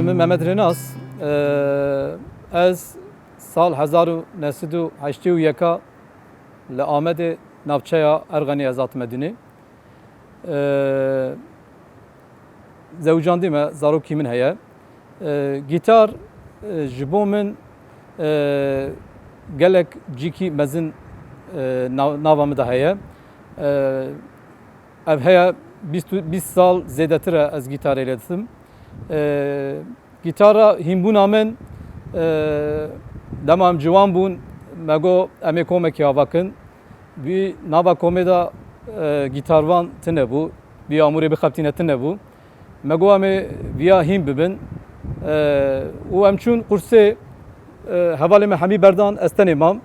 من محمد رناس از سال 1981 لآمد ناوچه ارغنی ازات مدنی زوجان دیمه زاروکی من هیا گیتار جبو من گلک جیکی مزن ناوام ده هیا ev heye 20 sal zêdetir ez gîtarê lê dikim. Gîtara hînbûna min dema em ciwan bûn me got em ê komekî avakin. Vî nava komê da gîtarvan tune bû, vî amûrê bixebitîne tune bû. Me got em ê vîya hîn bibin. û em çûn qursê hevalê me hemî berdan ez tenê mam.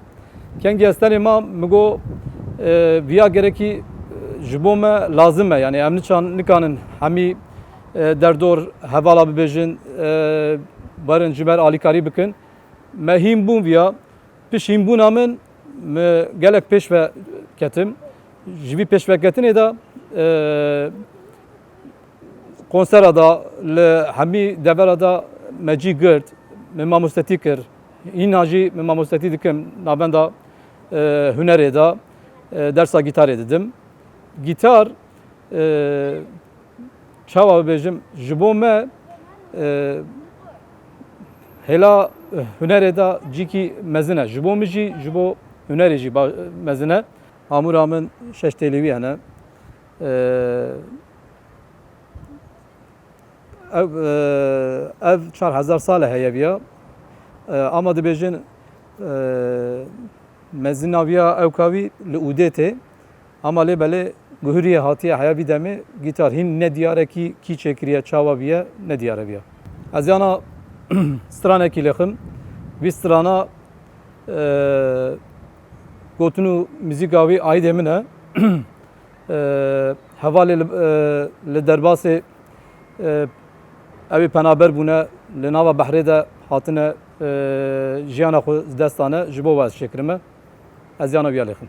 Kengî ez tenê mam me got vîya gerekî ji bo me lazim e, yani em nikanin hemî derdor hevala bibêjin barin ji ber alîkarî bikin. Me hîn bûm viya, piş hînbûna min me gelek pêşve ketim. Ji vî pêşveketinê de konsera da li hemî devera da me cî girt, me mamostetî kir. Hîna jî me mamostetî dikim navbenda hunerê da dersa gîtarê didim. Gitar çawa bêjim ji bo me hêla hunerê da cîkî mezin e. Ji bo min jî ji bo hunerê jî mezin e. Amûra min 6 têlîwî hene. Ev 4000 sal e heye viya. Ama dibêjin mezina viya ewkavî li ûdê tê. Ama lê belê guhuriye hatiye heya vî demê gîtar hîn ne diyarekî kî çêkiriye çawa viye ne diyare viye. Ez yana stranekî lêxim. Vî strana gotûn û mîzîka wî aîdê min e. Hevalê li derbasê ew ê penaber bûne li nava behrê de hatine jiyana xwe dest dane ji bo we ez çêkirime. Ez yana viya lêxim.